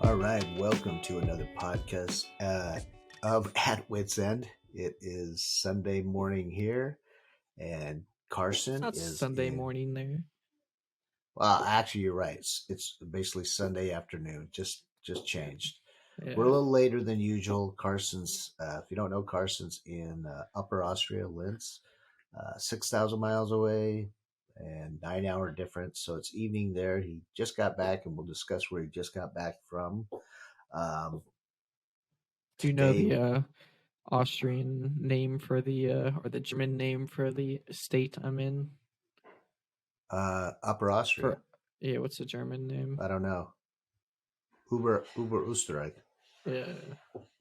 All right, welcome to another podcast of At Witt's End. It is Sunday morning here, and Carson It's is Sunday morning there. Well, actually, you're right. It's basically Sunday afternoon. Just changed. Yeah. We're a little later than usual. Carson's, if you don't know, Carson's in Upper Austria, Linz, 6,000 miles away, and 9-hour difference. So it's evening there. He just got back, and we'll discuss where he just got back from. Do you know Today, the Austrian name for the or the German name for the state I'm in? Upper Austria. What's the German name? I don't know. Uber Österreich. Yeah.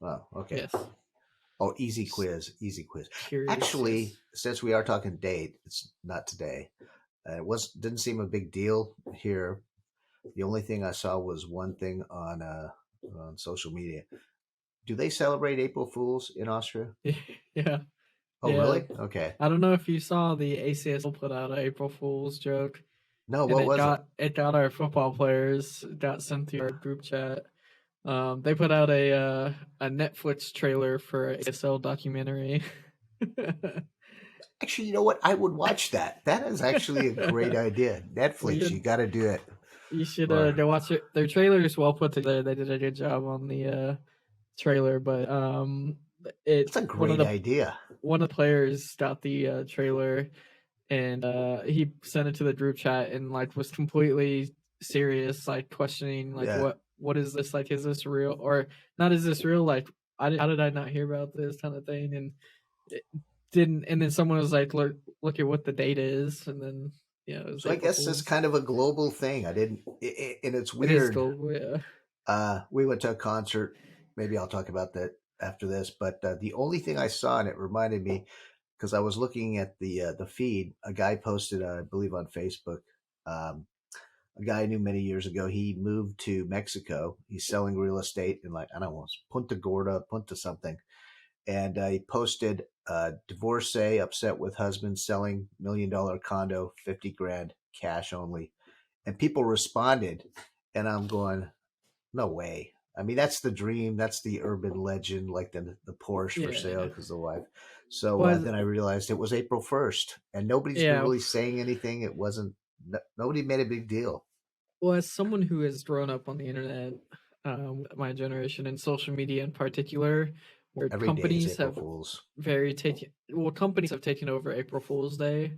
Oh, okay. Yes. Oh, easy quiz. Curious, Actually, yes. since we are talking date, it's not today. It didn't seem a big deal here. The only thing I saw was one thing on social media. Do they celebrate April Fools in Austria? Yeah. Oh, yeah. really? Okay. I don't know if you saw the ACSL put out an April Fool's joke. No, what was it? It got our football players, got sent to our group chat. They put out a Netflix trailer for ASL documentary. Actually, you know what? I would watch that. That is actually a great idea. Netflix, you got to do it. You should go watch it. Their trailer is well put together. They did a good job on the trailer, but it's a great idea. One of the players got the trailer, and he sent it to the group chat and like was completely serious, like questioning like what is this, like is this real or not, is this real, like how did I not hear about this kind of thing, and it didn't, and then someone was like look at what the date is, and then so I guess it's kind of a global thing. I didn't and it's weird. It is global, yeah. We went to a concert. Maybe I'll talk about that after this, but the only thing I saw, and it reminded me because I was looking at the feed, a guy posted, I believe on Facebook, a guy I knew many years ago. He moved to Mexico. He's selling real estate in, like, I don't know, Punta Gorda, Punta something. And he posted, divorcee upset with husband selling $1 million condo, 50 grand cash only. And people responded. And I'm going, no way. I mean, that's the dream. That's the urban legend, like the Porsche for sale because the wife. So then I realized it was April 1st, and nobody's really saying anything. It wasn't. Nobody made a big deal. Well, as someone who has grown up on the internet, my generation, and social media in particular, where companies have companies have taken over April Fool's Day,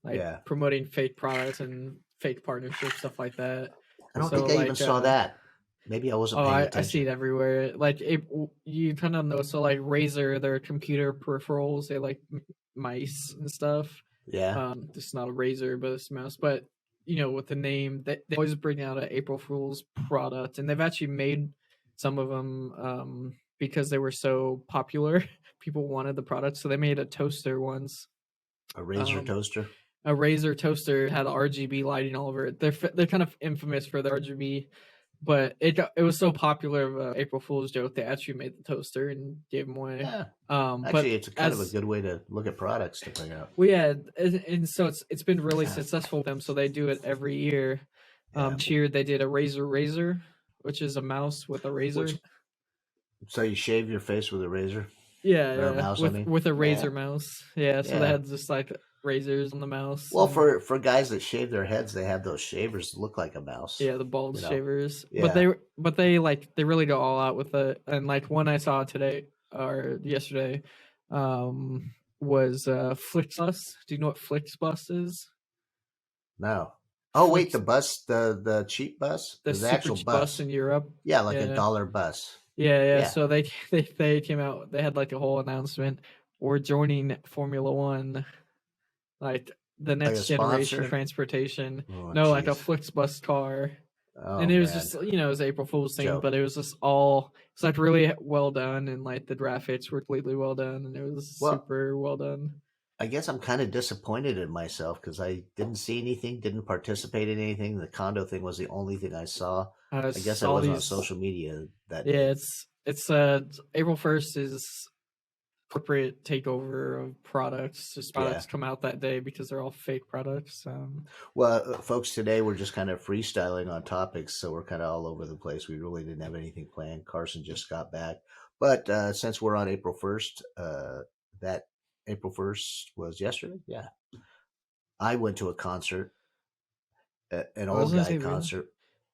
like promoting fake products and fake partnerships, stuff like that. I don't think I even saw that. Maybe I wasn't paying attention. I see it everywhere. Like you kind of know. So like Razer, their computer peripherals, they like mice and stuff. Yeah. It's not a Razer, but it's a mouse. But with the name, they always bring out an April Fool's product, and they've actually made some of them because they were so popular. People wanted the product, so they made a toaster once. A Razer toaster. A Razer toaster had RGB lighting all over it. They're kind of infamous for the RGB. But it was so popular of an April Fool's joke, they actually made the toaster and gave them away. Yeah. Actually, it's kind of a good way to look at products to figure out. Well, yeah, and so it's been really successful for them. So they do it every year. This year they did a Razer, which is a mouse with a razor. So you shave your face with a razor? Yeah, or a mouse, with a Razer mouse. Yeah, so they had just like razors on the mouse. Well, for guys that shave their heads, they have those shavers that look like a mouse. Yeah, the bald shavers. Yeah. But they really go all out with it. And like one I saw today or yesterday was Flixbus. Do you know what Flixbus is? No. Oh wait, the bus, the cheap bus, the actual bus in Europe. Yeah, like a dollar bus. Yeah. So they came out. They had like a whole announcement. We're joining Formula One. Like the next generation of transportation. Like a Flixbus car. Oh, and it was just, it was April Fool's thing, but it was just it's like really well done, and like the graphics were completely well done, and it was super well done. I guess I'm kind of disappointed in myself because I didn't see anything, didn't participate in anything. The condo thing was the only thing I saw. I guess I wasn't on social media that day. It's April 1st is corporate takeover of products. Just products come out that day because they're all fake products. Well, folks, today we're just kind of freestyling on topics, so we're kind of all over the place. We really didn't have anything planned. Carson just got back, but since we're on April 1st, that April 1st was yesterday. Yeah, I went to a concert, an old guy concert.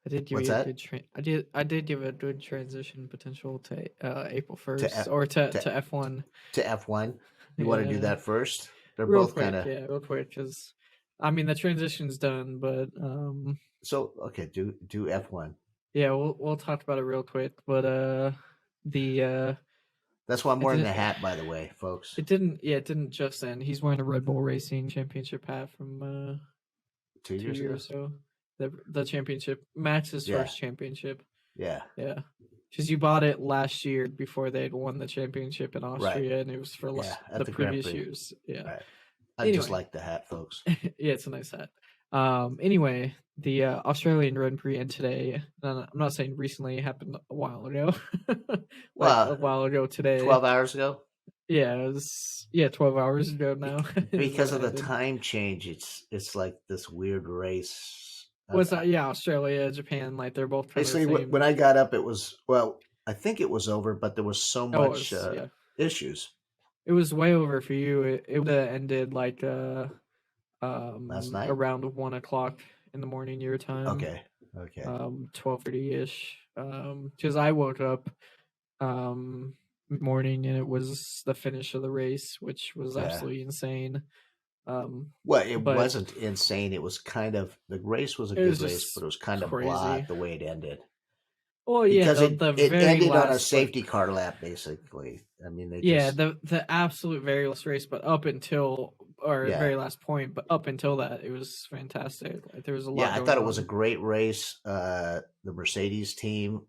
I did give What's you a that? good I did give a good transition potential to April To 1st F, or to to F1. to F1. You want to do that first? They're real both quick, kind of. yeah, real quick, because I mean the transition's done, but So okay, do F1. yeah, we'll talk about it real quick, but the That's why I'm it wearing the didn't hat, by the way, folks. it didn't just end. He's wearing a Red Bull Racing Championship hat from 2 years 2 ago. years ago. The championship, Max's Yeah. first championship. Yeah. Yeah. Because you bought it last year before they'd won the championship in Austria, Right. and it was for At the the Grand previous Prix. years. Yeah. Right. I just Anyway, like the hat, folks. yeah, it's a nice hat. Anyway, the Australian Grand Prix and today. I'm not saying recently, it happened a while ago, like a while ago today. 12 hours ago. Yeah, it was 12 hours ago now. Because of the time change, it's like this weird race. What's that? Yeah, Australia, Japan, like they're both kind Basically, of the same. when I got up, it was I think it was over, but there was so much issues. It was way over for you. It would have ended like last night around 1 o'clock in the morning your time. Okay. 12:30 ish. Because I woke up morning and it was the finish of the race, which was absolutely insane. Well, it wasn't insane. It was kind of the race was a good race, but it was kind of blah the way it ended. Well, yeah, because it ended on a safety car lap, basically. I mean, the absolute very last race, but up until very last point, but up until that, it was fantastic. Like there was a lot. Yeah, I thought it was a great race. The Mercedes team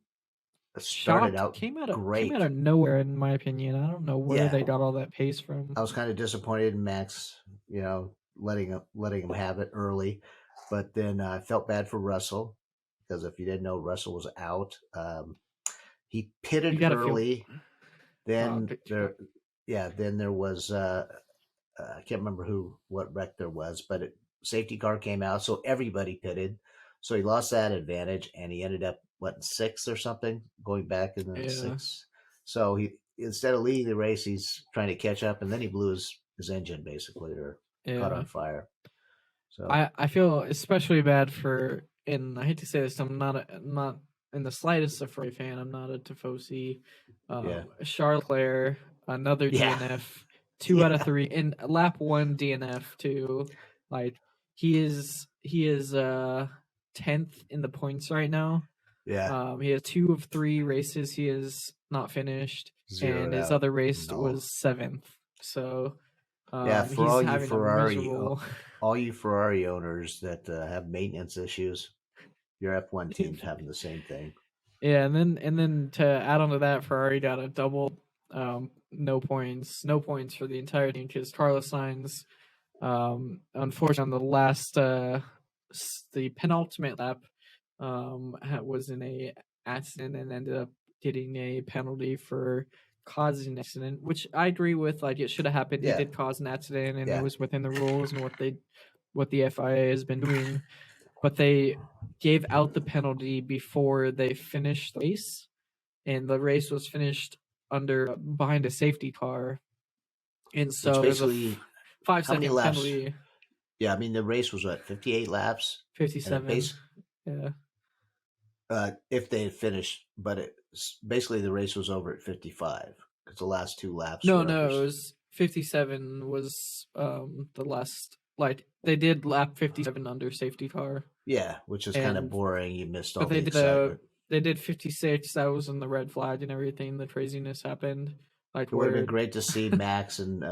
started out came out great. of nowhere, in my opinion. I don't know where they got all that pace from. I was kind of disappointed in Max, letting him have it early, but then I felt bad for Russell because if you didn't know, Russell was out. He pitted early. Then there was I can't remember what wreck there was, but safety car came out, so everybody pitted. So he lost that advantage, and he ended up in 6th or something, going back in the 6th. So he instead of leading the race, he's trying to catch up, and then he blew his engine basically, or caught on fire. So I feel especially bad for, and I hate to say this, I'm not in the slightest a Ferrari fan. I'm not a Tifosi. Charles Leclerc, another DNF, 2 out of 3 in lap 1 DNF too. Like he is 10th in the points right now. Yeah. He has 2 of 3 races he has not finished, and his other race was 7th. So for all you Ferrari owners that have maintenance issues, your F1 team's having the same thing. Yeah, and then to add on to that, Ferrari got a double no points for the entire team because Carlos Sainz, unfortunately, on the last the penultimate lap, was in a accident and ended up getting a penalty for causing an accident, which I agree with. Like it should have happened. He did cause an accident, and it was within the rules and what the FIA has been doing. But they gave out the penalty before they finished the race, and the race was finished behind a safety car, and so basically 5-second penalty. Yeah, I mean the race was 58 laps, 57. If they had finished, but basically the race was over at 55 because the last 2 laps. No, it was 57 was the last. Like they did lap 57 under safety car. Yeah, which is kind of boring. You missed all the excitement. They did 56. That was in the red flag and everything. The craziness happened. Like it would have been great to see Max and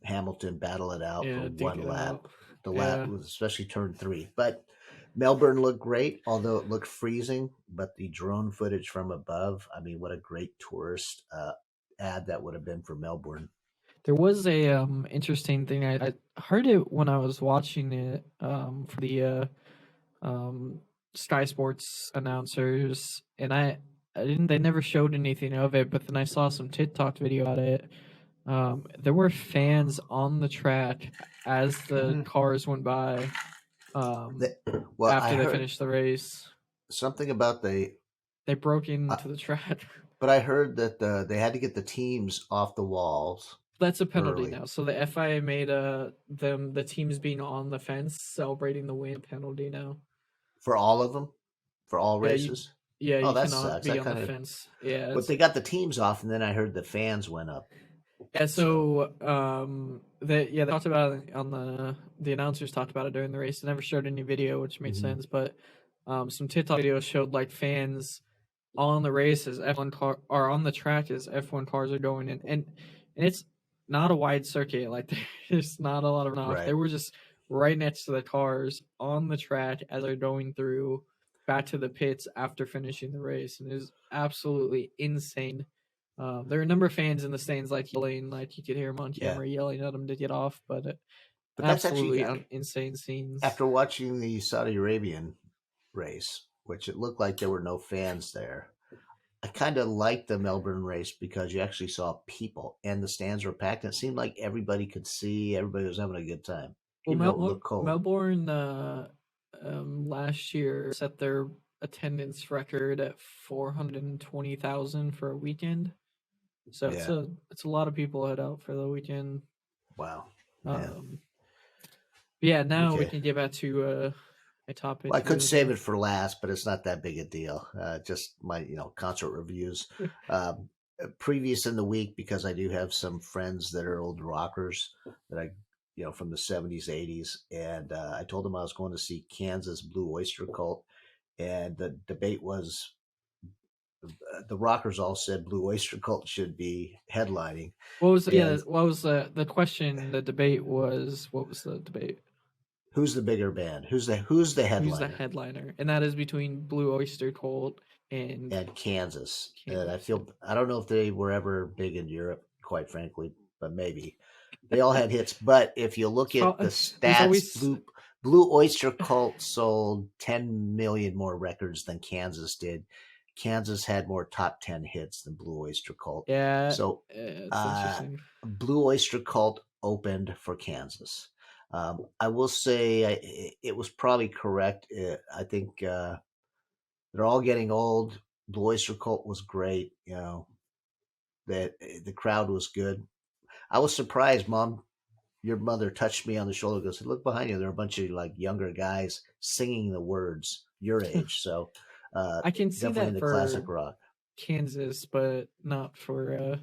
Hamilton battle it out for one lap. The lap, especially turn 3. But Melbourne looked great, although it looked freezing. But the drone footage from above, I mean, what a great tourist ad that would have been for Melbourne. There was a interesting thing. I heard it when I was watching it for the Sky Sports announcers, and they never showed anything of it. But then I saw some TikTok video about it. There were fans on the track as the Mm-hmm. cars went by. Well, I After they heard finished the race, something about they broke uh, into the track. but I heard that they had to get the teams off the walls That's a penalty early now. So the FIA made the teams being on the fence celebrating the win penalty now. for all of them, for all Yeah, races. you Oh, that cannot sucks. be That on the kind of. fence. Yeah, But they got the teams off, and then I heard the fans went up. yeah. So So they talked about it on the announcers talked about it during the race. They never showed any video, which made mhm. sense. But some TikTok videos showed like fans on the race as F1 car are on the track as F1 cars are going in, and it's not a wide circuit. Like there's not a lot of runoff. They Right. were just right next to the cars on the track as they're going through back to the pits after finishing the race, and it was absolutely insane. There were a number of fans in the stands like yelling, like you could hear them on Yeah. camera yelling at them to get off, but But that's absolutely actually insane scenes. after watching the Saudi Arabian race, which it looked like there were no fans there. I kind of liked the Melbourne race because you actually saw people and the stands were packed. And it seemed like everybody could see, everybody was having a good time, Well, even though it looked cold. Melbourne last year set their attendance record at 420,000 for a weekend. So Yeah. it's a lot of people head out for the weekend. Wow. Yeah. Um, yeah, now we Okay. can get back to a Well, topic I could save here. it for last, but it's not that big a deal. Just my, concert reviews. Previous in the week, because I do have some friends that are old rockers that from the 70s, 80s. And I told them I was going to see Kansas Blue Oyster Cult. And the debate was the rockers all said Blue Oyster Cult should be headlining. And What was the question? The debate was what was the debate? who's the bigger band? Who's the Who's the headliner? headliner? And that is between Blue Oyster Cult and And Kansas. And Kansas. I don't know if they were ever big in Europe, quite frankly, but maybe they all had hits. But if you look at the There's stats, always Blue Oyster Cult sold 10 million more records than Kansas did. Kansas had more top 10 hits than Blue Oyster Cult. yeah, So it's uh, interesting. Blue Oyster Cult opened for Kansas. I will say it was probably correct. I think they're all getting old. Blue Oyster Cult was great. That the crowd was good. I was surprised, Mom. Your mother touched me on the shoulder. Goes, look behind you. There are a bunch of like younger guys singing the words your age. So I can see definitely that into classic for rock. Kansas, but not for.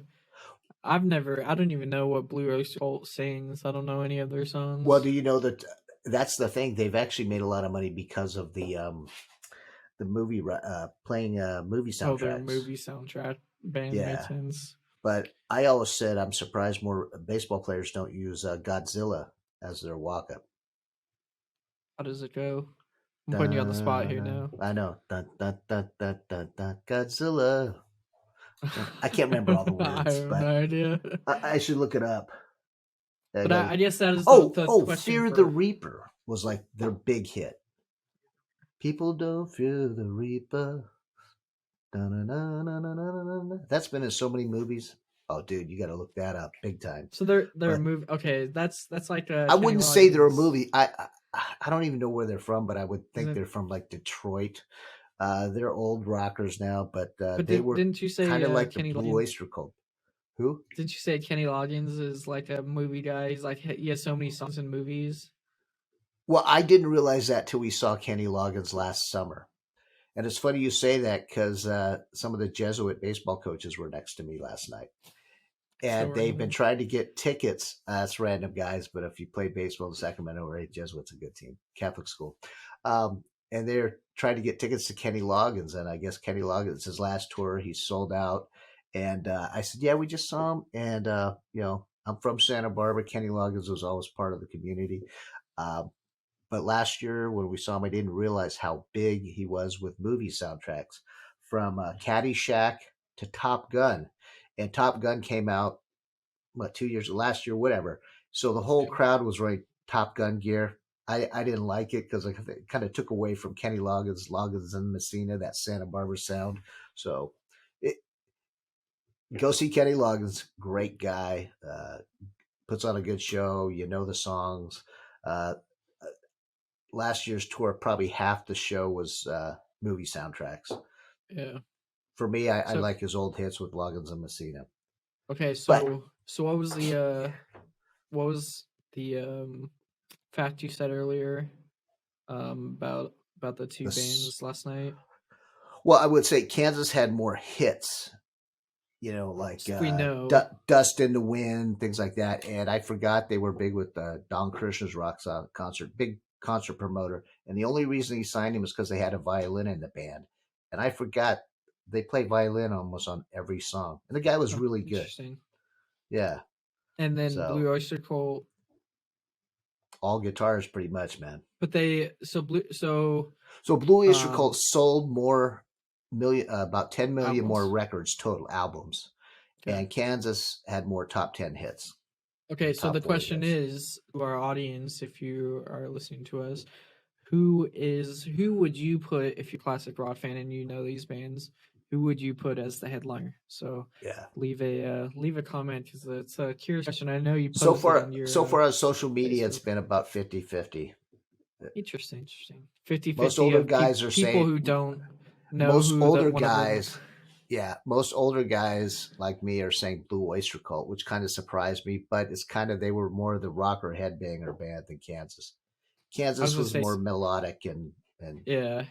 I don't even know what Blue Oyster Cult sings. I don't know any of their Well, songs. do you know that that's the thing? They've actually made a lot of money because of the movie playing movie Oh, their soundtracks. movie soundtrack band made Yeah, sense. but I always said I'm surprised more baseball players don't use Godzilla as their walk up. How does it go? I'm putting you on the spot Dun, here dun, now. I know. Dun, dun, dun, dun, dun, dun, Godzilla. I can't remember all the I words, have no but idea. I should look it up. I But gotta, I guess that is the oh, question Fear the for. Reaper was like their big hit. People don't fear the Reaper. Dun-dun-dun-dun-dun-dun-dun. That's been in so many movies. Oh, dude, you got to look that up big time. So they're But movie. Okay, that's like I Kenny wouldn't say they're a Loggins. movie. I don't even know where they're from, but I would think Isn't they're from like Detroit. They're old rockers now, but but they were didn't you say kind of like the Kenny Blue Loggins? Oyster Cult. Who? Didn't you say Kenny Loggins is like a movie guy? He's like he has so many songs in movies. Well, I didn't realize that till we saw Kenny Loggins last summer. And it's funny you say that because some of the Jesuit baseball coaches were next to me last night. So And they've been random. trying to get tickets. It's random guys, but if you play baseball in Sacramento, right, Jesuit's a good team, Catholic school. And they're trying to get tickets to Kenny Loggins. And I guess Kenny Loggins, his last tour, he's sold out. And I said, yeah, we just saw him. And, I'm from Santa Barbara. Kenny Loggins was always part of the community. Uh, but last year when we saw him, I didn't realize how big he was with movie soundtracks from Caddyshack to Top Gun. And Top Gun came out, what, 2 years, last year, whatever. So the whole crowd was wearing Top Gun gear. I didn't like it because it kind of took away from Kenny Loggins and Messina, that Santa Barbara sound. So it, go see Kenny Loggins. Great guy. Puts on a good show. You know the songs. Uh, Last year's tour, probably half the show was movie soundtracks. Yeah. For me, I So like his old hits with Loggins and Messina. okay, But so what was the fact you said earlier about the two the bands last night? well, I would say Kansas had more hits, like We know. Dust in the Wind, things like that. And I forgot they were big with Don Kirshner's rock concert, big concert promoter. And the only reason he signed him was because they had a violin in the band. And I forgot they play violin almost on every song. And the guy was Oh, really good. interesting. Yeah. And then So Blue Oyster Cult, all guitars pretty much, man. but they so blue so So Blue Oyster Cult sold more about 10 million more albums. records total albums. Okay. And Kansas had more top 10 hits. Okay, so the top 40 question hits. is to our audience, if you are listening to us, who would you put if you're a classic rock fan and you know these bands? Who would you put as the headliner? So Yeah. leave a comment because it's a curious question. I know you So posted far, on your on social media, Facebook. it's been about 50-50. Interesting. 50-50 Most older of guys are people saying who don't know most who older one of them. guys. Yeah, most older guys like me are saying Blue Oyster Cult, which kind of surprised me. But it's kind of they were more the rocker headbanger band than Kansas. Kansas was more melodic and yeah.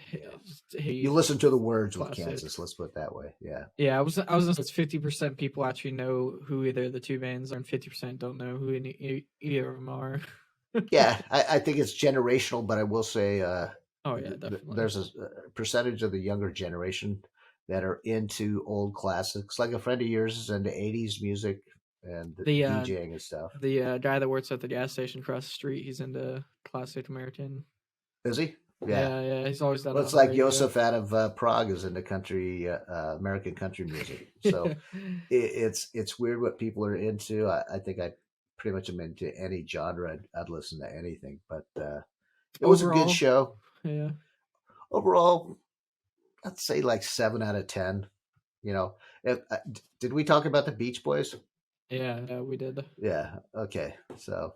You listen to the words with classic. Kansas. Let's put it that way. Yeah. Yeah, I was it's 50% people actually know who either the two bands are, and 50% don't know who either of them are. Yeah, I think it's generational, but I will say, oh yeah, definitely. There's a percentage of the younger generation that are into old classics. Like a friend of yours is into '80s music and the DJing and stuff. The guy that works at the gas station across the street, he's into classic American. Is he? Yeah. He's always done. Well, it's like Joseph out of Prague is into country, American country music. So it's weird what people are into. I think I pretty much am into any genre. I'd listen to anything, but it was a good show. Yeah. Overall, I'd say like 7 out of 10. Did we talk about the Beach Boys? Yeah, we did. Yeah. Okay. So,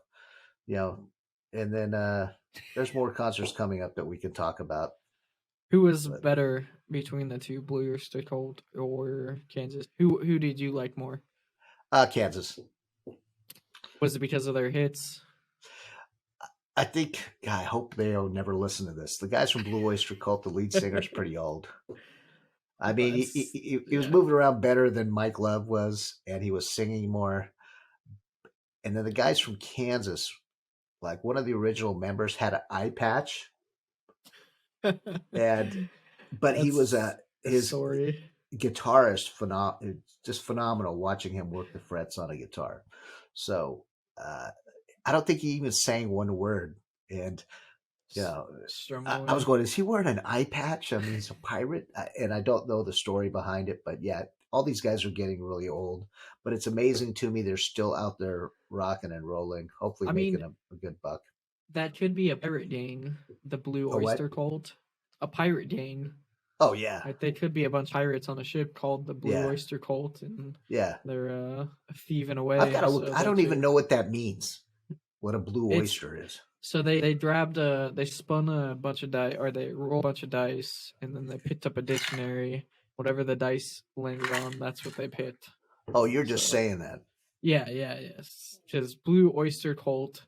and then there's more concerts coming up that we can talk about. Who was better between the two, Blue Oyster Cult or Kansas? Who did you like more? Kansas. Was it because of their hits? I think. God, I hope they'll never listen to this. The guys from Blue Oyster Cult, the lead singer's pretty old. I mean, he was moving around better than Mike Love was, and he was singing more. And then the guys from Kansas, like one of the original members, had an eye patch, but he was his story. Guitarist, just phenomenal. Watching him work the frets on a guitar, so I don't think he even sang one word. And I was going, is he wearing an eye patch? I mean, he's a pirate, and I don't know the story behind it, but yeah, all these guys are getting really old. But it's amazing to me they're still out there rocking and rolling, hopefully making a good buck. That could be a pirate gang, the Blue Oyster Cult. A pirate gang. Oh yeah, like they could be a bunch of pirates on a ship called the Blue Oyster Cult, and they're thieving away. I've got to look. I don't even know what that means. What a blue oyster is. So they spun a bunch of dice, or they rolled a bunch of dice, and then they picked up a dictionary. Whatever the dice landed on, that's what they picked. Oh, you're just saying that. Yes. Because Blue Oyster Cult,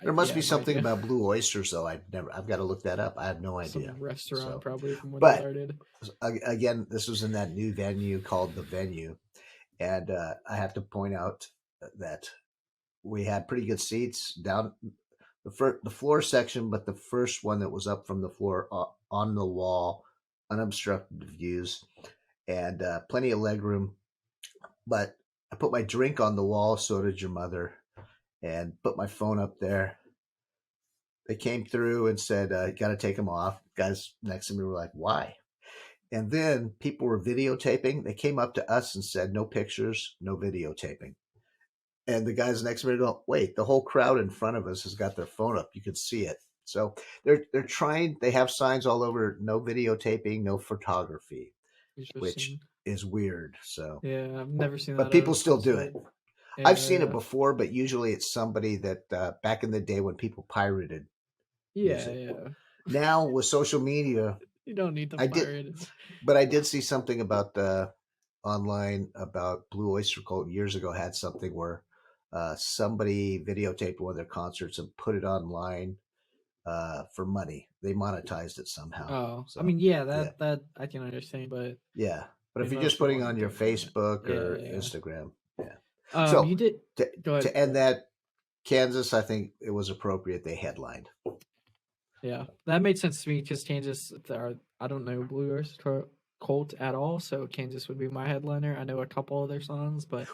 there must be something about blue oysters, though. I've got to look that up. I have no idea. Some restaurant probably from when they started. Again, this was in that new venue called The Venue, and I have to point out that we had pretty good seats down the floor section, but the first one that was up from the floor on the wall, unobstructed views, and plenty of leg room. But I put my drink on the wall, so did your mother, and put my phone up there. They came through and said, got to take them off. Guys next to me were like, why? And then people were videotaping. They came up to us and said, no pictures, no videotaping. And the guys next to me go, wait, the whole crowd in front of us has got their phone up. You could see it. So they're trying. They have signs all over, no videotaping, no photography. which Interesting. is weird. So, Yeah, I've never seen but that at people a still do concert. it. I've seen it Yeah. before, but usually it's somebody that back in the day when people pirated Yeah, music. yeah. Now with social media, You don't need to I did, pirate it. but I did see something about online about Blue Oyster Cult years ago had something where somebody videotaped one of their concerts and put it online for money. They monetized it somehow. Oh, I So mean, yeah, yeah, that I can understand, but yeah. But I if mean, you're just most people putting aren't on your doing that. Facebook Yeah, or yeah. Instagram, yeah. Yeah. So You did. to Go ahead. to end that, Kansas, I think it was appropriate they headlined. Yeah, that made sense to me because Kansas, I don't know Blue Oyster Cult at all, so Kansas would be my headliner. I know a couple of their songs, but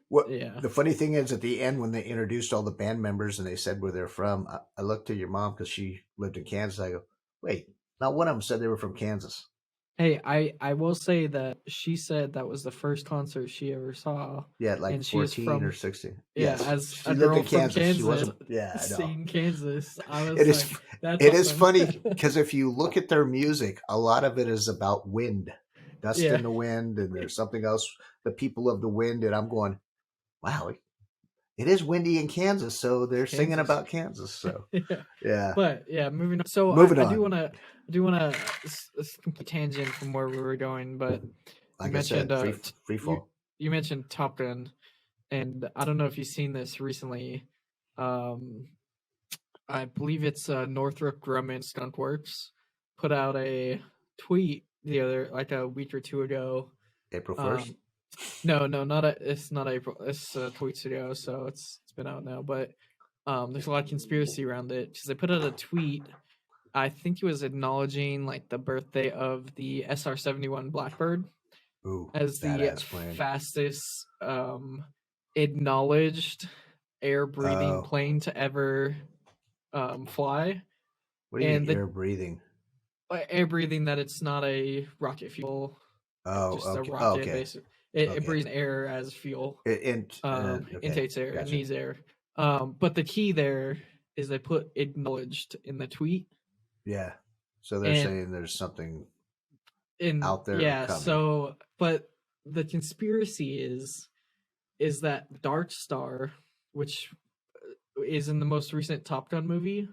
What yeah. the funny thing is, at the end when they introduced all the band members and they said where they're from, I looked to your mom because she lived in Kansas. I go, wait, not one of them said they were from Kansas. Hey, I will say that she said that was the first concert she ever saw, Yeah, like and she is 14 or from 16. yeah, Yes, as she a lived girl in from Kansas. She Kansas, wasn't. Yeah, I know. seeing Kansas. I It was is. like, that's It is awesome. funny because if you look at their music, a lot of it is about wind, dust Yeah, in the wind, and there's something else. The people of the wind, and I'm going, wow, it is windy in Kansas, so they're singing Kansas. about Kansas. So Yeah. yeah, But yeah, moving on. So moving I do on. wanna complete tangent from where we were going, but you Like I mentioned said, free you fall. you mentioned Top Gun, and I don't know if you've seen this recently. Um, I believe it's Northrop Grumman Skunk Works put out a tweet the other like a week or two ago. April 1st. Um, no, no, not a. It's not April. It's a tweets ago, so it's been out now. But there's a lot of conspiracy around it because they put out a tweet. I think it was acknowledging like the birthday of the SR-71 Blackbird Ooh, as the badass plane. fastest acknowledged air breathing Oh, plane to ever fly, what do you mean and the air breathing? air breathing that it's not a rocket fuel, Oh, just a okay. Oh, rocket okay. basically. It Okay. breathes air as fuel. Okay. Intakes air, it Gotcha. needs air. But the key there is they put acknowledged in the tweet, Yeah. So they're and saying there's something in out there yeah. coming. So, but the conspiracy is that Dark Star, which is in the most recent Top Gun movie,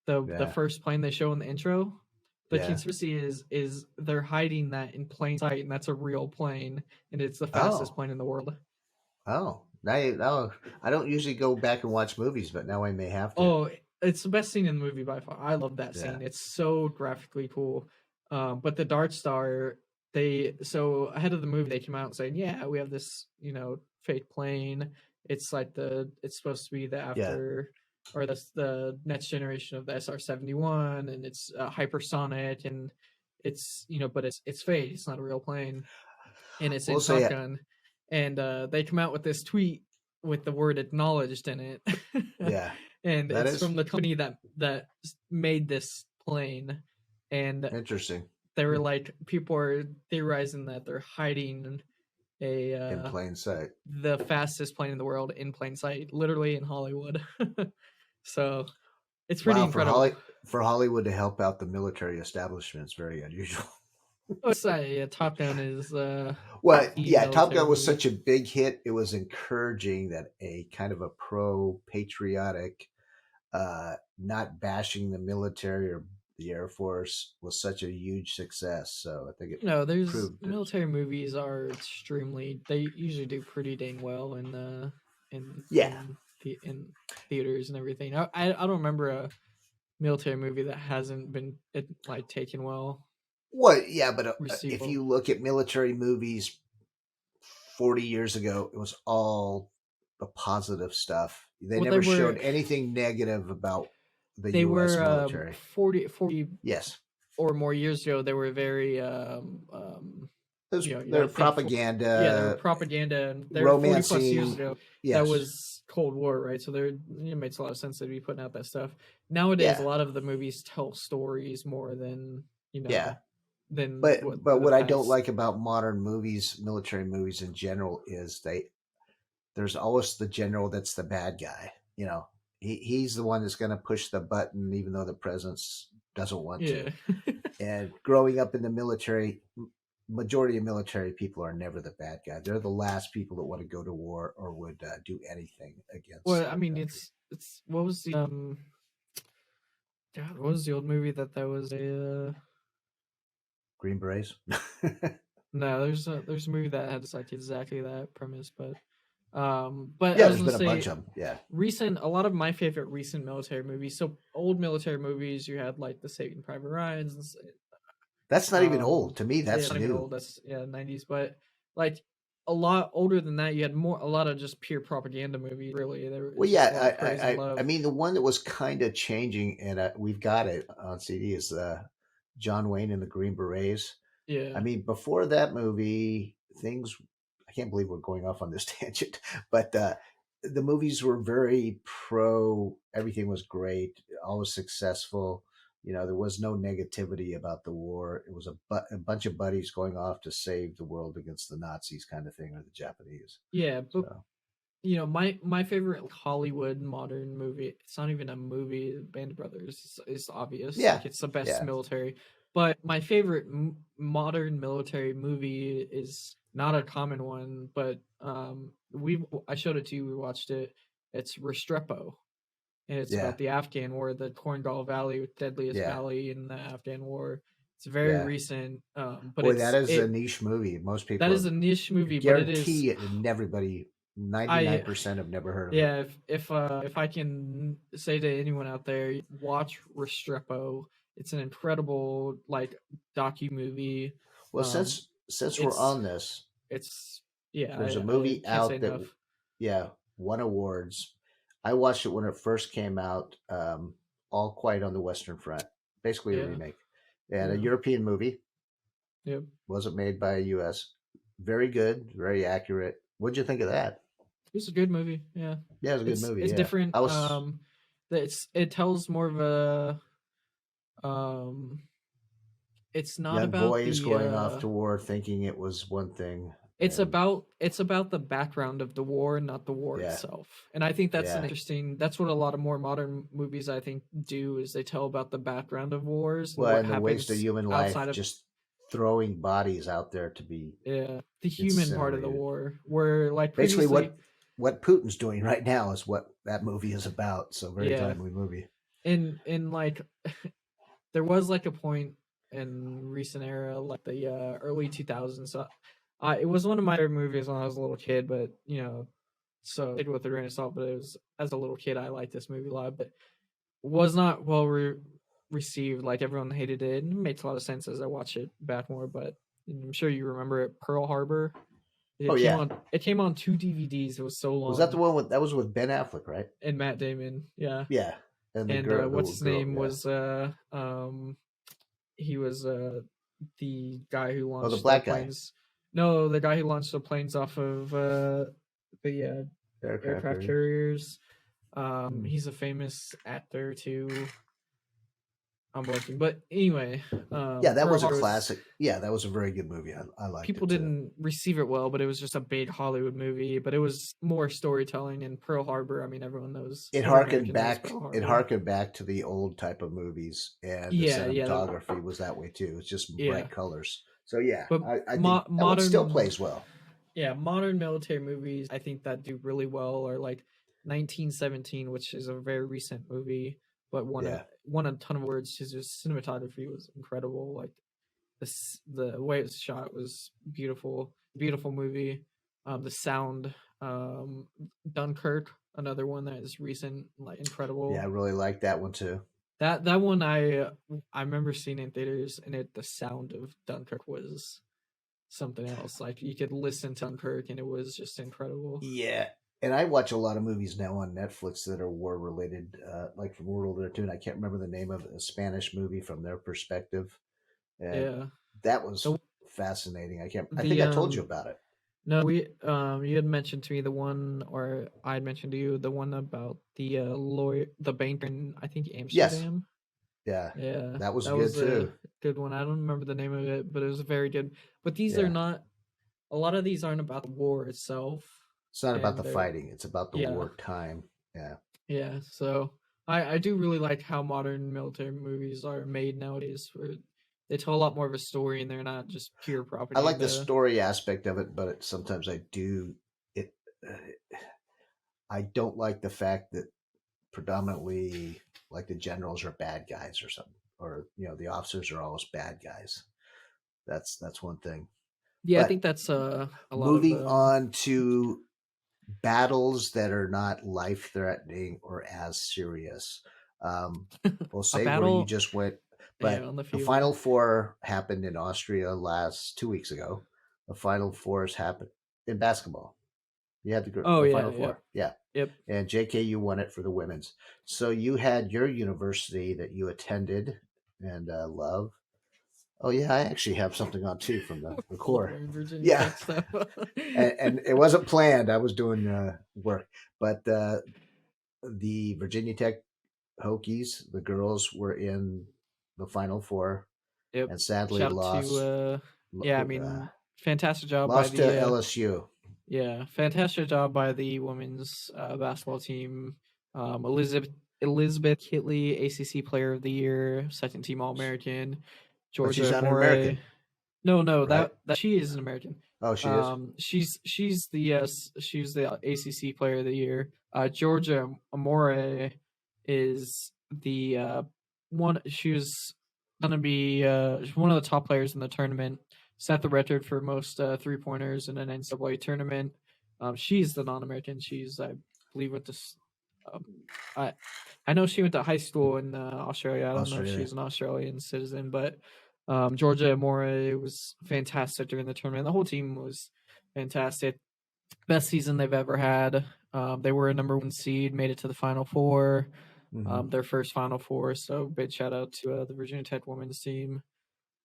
the Yeah. first plane they show in the intro. The Yeah. conspiracy is they're hiding that in plain sight, and that's a real plane, and it's the fastest Oh. plane in the world. Oh. Now I don't usually go back and watch movies, but now I may have to. Oh, it's the best scene in the movie by far. I love that Yeah. scene. It's so graphically cool. But the Dark Star, they so ahead of the movie they came out saying, yeah, we have this, fake plane. It's like it's supposed to be the Yeah. after or the next generation of the SR-71, and it's hypersonic, and it's but it's fake. It's not a real plane, and it's We'll in say Top it. Gun. And they come out with this tweet with the word acknowledged in it. Yeah. And That it's is from the company that made this plane. And interesting. they were like, people are theorizing that they're hiding In a plain sight. the fastest plane in the world in plain sight, literally in Hollywood. So it's pretty Wow, incredible. for Hollywood to help out the military establishment is very unusual. Let's say yeah, Top Gun is Well, the yeah, Top military Gun was movie. such a big hit. It was encouraging that a kind of a pro patriotic, not bashing the military or the Air Force was such a huge success. So I think it There's proved it. military movies are extremely. They usually do pretty dang well in Yeah. in in theaters and everything. I don't remember a military movie that hasn't been like taken well Well, yeah, but received if well. you look at military movies 40 years ago, it was all the positive stuff. They Well, never showed anything negative about the they U.S. were military. 40 Yes. or more years ago. They were very you Their gotta think yeah, they were propaganda, propaganda, and they were 40 plus years romancing. ago. That Yes. was Cold War, right? So it makes a lot of sense to be putting out that stuff. Nowadays, a Yeah. lot of the movies tell stories more than Yeah. than But what but the what I don't past. like about modern movies, military movies in general, is there's always the general that's the bad guy. He's the one that's going to push the button, even though the president doesn't want to. Yeah, And growing up in the military, majority of military people are never the bad guy. They're the last people that want to go to war or would do anything against Well, I their mean, country. it's what was the God, what was the old movie that was a Green Berets. no, there's a movie that had like exactly that premise, but I Yeah, was there's gonna been a bunch say of them. Yeah, a lot of my favorite recent military movies. So old military movies, you had like the Saving Private Ryan's, that's not even old to me. yeah, That's it's not even new. old. That's yeah, 90s, but like a lot older than that, you had a lot of just pure propaganda movies. Really, there Well, was just a lot of yeah, praise and I love. mean, the one that was kind of changing, and we've got it on CD is John Wayne and the Green Berets. I Yeah, mean, before that movie, things, I can't believe we're going off on this tangent, but the movies were very pro, everything was great, all was successful. You know, there was no negativity about the war. It was a bunch of buddies going off to save the world against the Nazis, kind of thing, or the Japanese. yeah, but So, my favorite Hollywood modern movie. It's not even a movie. Band of Brothers is obvious. yeah, Like it's the best yeah, military. But my favorite modern military movie is not a common one. But we I showed it to you. We watched it. It's Restrepo, and it's yeah, about the Afghan War, the Korengal Valley, deadliest yeah, valley in the Afghan War. It's very yeah. recent, but Boy, that is a it niche movie. Most that people is have a niche movie, but it is guarantee it, and everybody, I 99% have never heard of it. yeah, if I can say to anyone out there, watch Restrepo. It's an incredible like docu movie. Well, Um, since we're it's on this, it's yeah, there's a I movie can't say out that, enough. yeah, won awards. I watched it when it first came out. All Quiet on the Western Front, basically a Yeah, remake, and a yeah, European movie. yep. Wasn't made by a U.S. Very good, very accurate. What'd you think of that? It's a good movie. Yeah, Yeah, it was a good movie. it's Yeah, different. I was It tells more of a um. It's not young about boys the going off to war thinking it was one thing, it's and about the background of the war, not the war yeah, itself. And I think yeah. that's what a lot of more modern movies I think do is they tell about the background of wars and Well, what and the waste of happens human life, outside of just throwing bodies out there to be the human part of the incinerated. war. Where like Basically, previously, what Putin's doing right now is what that movie is about. So, very yeah, timely movie. in like there was like a point in recent era, like the early 2000s. It was one of my favorite movies when I was a little kid, but so take it with a grain of salt. But it was as a little kid, I liked this movie a lot, but was not well received. Like everyone hated it. And it makes a lot of sense as I watch it back more. But I'm sure you remember it, Pearl Harbor. Oh yeah, It came on two DVDs. It was so was that the long. one with that was with Ben Affleck, right? And Matt Damon, yeah. Yeah, and the And girl, what's the his girl, name yeah. was he was the guy who Oh, the launched the black guy, planes. No, the guy who launched the planes off of the aircraft aircraft carrier. carriers. Hmm. He's a famous actor too. I'm blanking, but anyway, Yeah, that Pearl was a Harbor was classic. Yeah, that was a very good movie. I liked people it too. didn't receive it well, but it was just a big Hollywood movie. But it was more storytelling. And Pearl Harbor, I mean, It every harkened American knows back. Pearl It Harbor. harkened back to the old type of movies, and the Yeah, yeah, cinematography was that way too. It's just yeah. bright colors. So yeah, But I think that one still modern, plays well. yeah, modern military movies, I think that do really well are like 1917, which is a very recent movie, but Yeah, won a ton of awards. His cinematography was incredible. Like the way it was shot was beautiful, beautiful movie. The sound, Dunkirk, another one that is recent, like yeah, I incredible. really like that one too. That one I remember seeing in theaters, and the sound of Dunkirk was something else. Like you could listen to Dunkirk, and it was just incredible. Yeah, and I watch a lot of movies now on Netflix that are war related, like from World War II. And I can't remember the name of it, a Spanish movie from their perspective, and Yeah. that was The fascinating. I can't. I think the I told you about it. no, we you had mentioned to me the one, or I had mentioned to you the one about the lawyer, the banker in I think Yes, Amsterdam. yeah, Yeah, that was that good was a too. good one. I don't remember the name of it, but it was very good. But these are Yeah, not. A lot of these aren't about the war itself, it's not about and the they're fighting; it's about the yeah, wartime. Yeah, yeah. So I do really like how modern military movies are made nowadays. Where they tell a lot more of a story, and they're not just pure I like the propaganda. story aspect of it, but sometimes I do it. I don't like the fact that predominantly, like the generals are bad guys or something, or the officers are always bad guys. That's one thing. Yeah, I But think that's a lot of moving on to battles that are not life threatening or as serious. We'll a say where you battle. just went, Yeah, but on the the field. Final Four happened in Austria last 2 weeks ago. The Final Fours happened in basketball. You had Oh the yeah, Final yep, Four, yeah, yep. and JKU won it for the women's. So you had your university that you attended and love. Oh yeah, I actually have something on too from the Both core. wearing Virginia Yeah, Tech stuff. and it wasn't planned. I was doing work, but the Virginia Tech Hokies, the girls were in the Final Four, Yep. and sadly Shout out to yeah, I mean, fantastic job by lost to the LSU. yeah, fantastic job by the women's basketball team. Elizabeth Kitley, ACC Player of the Year, second team All American. But she's Georgia not an Amore. American, No, right? that she is an American. Oh, she is. She's the ACC Player of the Year. Georgia Amore is the one. She was gonna be one of the top players in the tournament. Set the record for most 3-pointers in an NCAA tournament. She's the non-American. She's, I believe, with this. Um, I I know she went to high school in Australia. I don't know if Australia. she's an Australian citizen, but Georgia Amore was fantastic during the tournament. The whole team was fantastic. Best season they've ever had. They were a number 1 seed, made it to the Final Four, Mm-hmm. their first Final Four. So big shout out to the Virginia Tech women's team.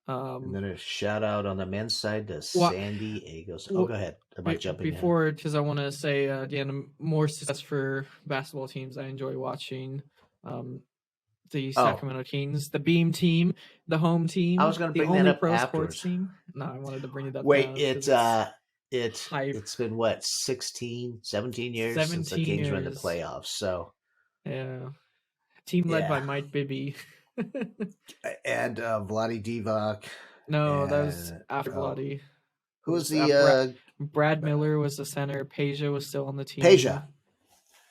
And then a shout out on the men's side to What? San Diego. Oh, go ahead. Am I jumping in? Before, because I want to say again, more success for basketball teams I enjoy watching. The Oh, Sacramento Kings, the Beam team, the home I team, was going to the bring that only up pro sports afterwards. team. No, I wanted to bring it up Wait, now because it's hype. it's been what, 16, 17 years since the 17 Kings were in the years. playoffs. So Yeah. Team led by yeah, Mike Bibby. and Vladi Divac, No, that was and after Vladi. who was Was the Brad Miller was the center. Peja was still on the team. Peja?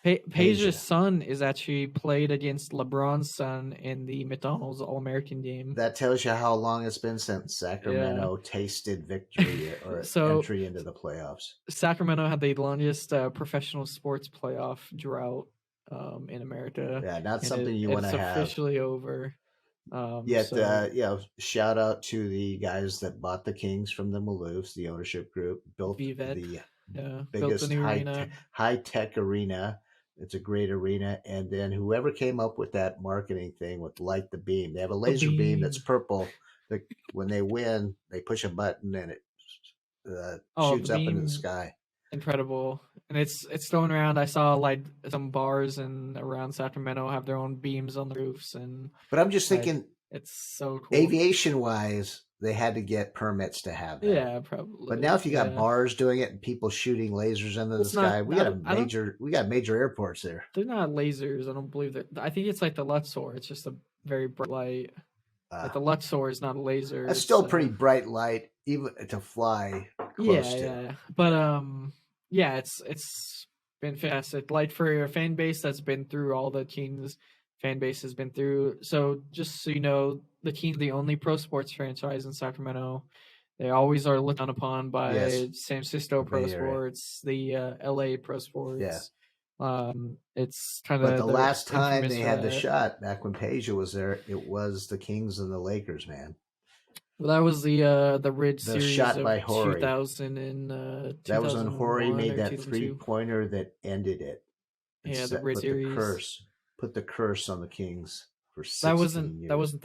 Peja's son is actually played against LeBron's son in the McDonald's All-American game. That tells you how long it's been since Yeah. Sacramento tasted victory or So entry into the playoffs. Sacramento had the longest professional sports playoff drought in America. Yeah, not and something you want it's to have. officially over. Yet, So shout out to the guys that bought the Kings from the Maloofs, the ownership group, built Vivet, the built the biggest new arena. high tech arena. It's a great arena. And then whoever came up with that marketing thing with Light the Beam, they have a laser beam that's purple. That when they win, they push a button and it shoots up into the sky. Incredible. And it's thrown around. I saw like some bars and around Sacramento have their own beams on the roofs, and but I'm just thinking, it's so cool. Aviation wise, they had to get permits to have that. Yeah, probably. But now if you got bars doing it and people shooting lasers into the sky, we got major airports there. They're not lasers. I don't believe that. I think it's like the Luxor. It's just a very bright light. Like the Luxor is not a laser. That's still pretty bright light, even to fly close to. Yeah. But yeah, it's been fantastic. Like for your fan base that's been through all the Kings fan base has been through. So just so you know, the Kings are the only pro sports franchise in Sacramento. They always are looked upon by San Francisco Pro Sports, the LA Pro Sports. Yeah. It's kind of. But the last time they had the shot, back when Peja was there, it was the Kings and the Lakers, man. Well, that was the Ridge the series shot of by Horry. 2000 and that was when Horry made that 3-pointer that ended it. Yeah, the Ridge series. Put the curse on the Kings for 16 years. That wasn't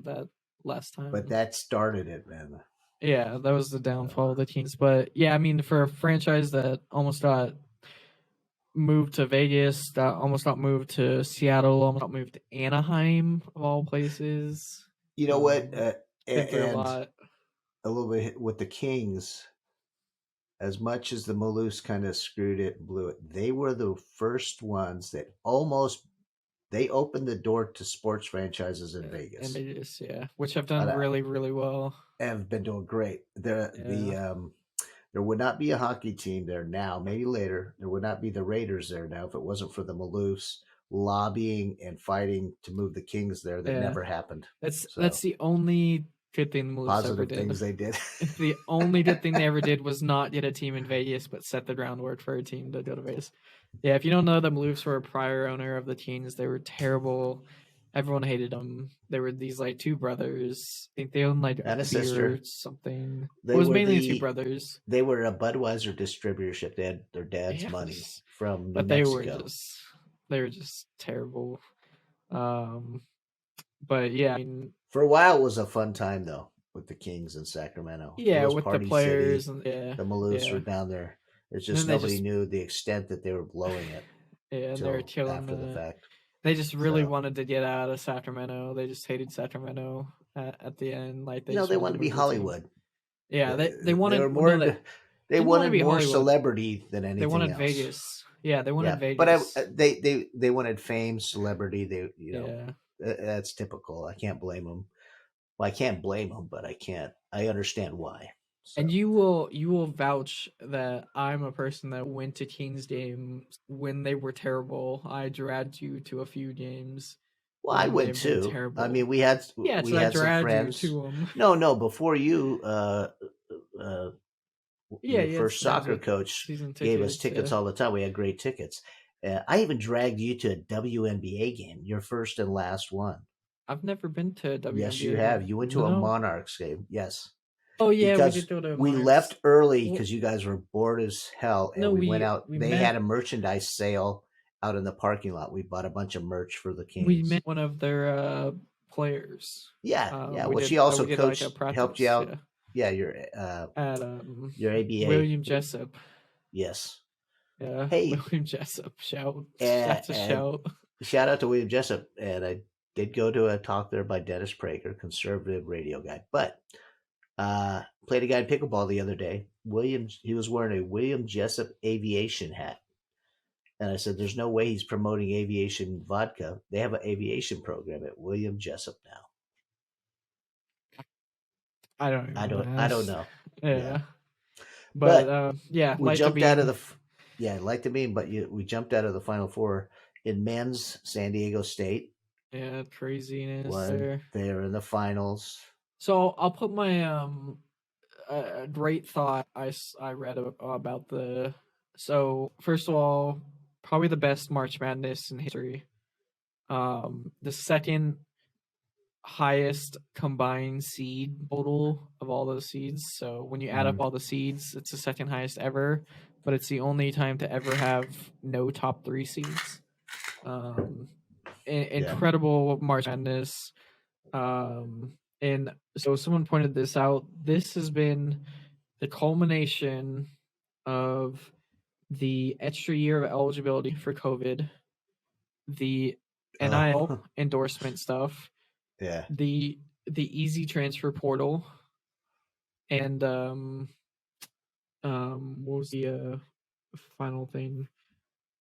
that last time. But that started it, man. Yeah, that was the downfall of the Kings. But yeah, I mean, for a franchise that almost got moved to Vegas, that almost got moved to Seattle, almost got moved to Anaheim of all places. You know what? And a little bit with the Kings, as much as the Maloofs kind of screwed it and blew it, they were the first ones that almost they opened the door to sports franchises in In Vegas. Vegas, yeah, which have done really, really well. Have been doing great. There would not be a hockey team there now. Maybe later. There would not be the Raiders there now if it wasn't for the Maloofs lobbying and fighting to move the Kings there. That never happened. That's the only good thing the Maloofs ever did. Things they did. The only good thing they ever did was not get a team in Vegas, but set the groundwork for a team to go to Vegas. Yeah, if you don't know, the Maloofs were a prior owner of the Kings. They were terrible. Everyone hated them. They were these like two brothers. I think they owned like and a beer sister. or something. It was mainly the two brothers. They were a Budweiser distributorship. They had their dad's money from New Mexico. They were just terrible. But yeah, I mean, for a while it was a fun time though with the Kings in Sacramento. Yeah, with the players and the Maloofs were down there. It's just nobody knew the extent that they were blowing it. Yeah, and they were killing after the fact. They just really wanted to get out of Sacramento. They just hated Sacramento at the end. Like they wanted to be Hollywood. Yeah, they wanted they wanted more celebrity than anything. They wanted else. Vegas. Yeah, they wanted Vegas. But they wanted fame, celebrity. They that's typical. I can't blame them. Well, I can't blame them, but I understand why. So. And you will vouch that I'm a person that went to Kings games when they were terrible. I dragged you to a few games. Well, I went too. I mean, we had some friends. You to them. No, before you, first soccer coach gave us tickets all the time. We had great tickets. I even dragged you to a WNBA game, your first and last one. I've never been to a WNBA. Yes, you have. You went to a Monarchs game. Yes. Oh yeah, because we did go to. We left early because you guys were bored as hell, and we went out. They had a merchandise sale out in the parking lot. We bought a bunch of merch for the Kings. We met one of their players. Yeah. Well, she also coached, helped you out. Yeah, your ABA. William Jessup. Yes. Yeah. Hey, William Jessup. That's a shout. Shout out to William Jessup, and I did go to a talk there by Dennis Prager, conservative radio guy, but. Played a guy in pickleball the other day. He was wearing a William Jessup aviation hat. And I said, there's no way he's promoting aviation vodka. They have an aviation program at William Jessup now. I don't know. Yeah. But we jumped out of we jumped out of the Final Four in men's. San Diego State. Yeah, craziness there. They're in the finals. So I'll put my a great thought I read about so first of all, probably the best March Madness in history. The second highest combined seed total of all those seeds. So when you add up all the seeds, it's the second highest ever, but it's the only time to ever have no top 3 seeds. Incredible March Madness. And so someone pointed this out. This has been the culmination of the extra year of eligibility for COVID, the NIL endorsement stuff, the easy transfer portal, and what was the final thing?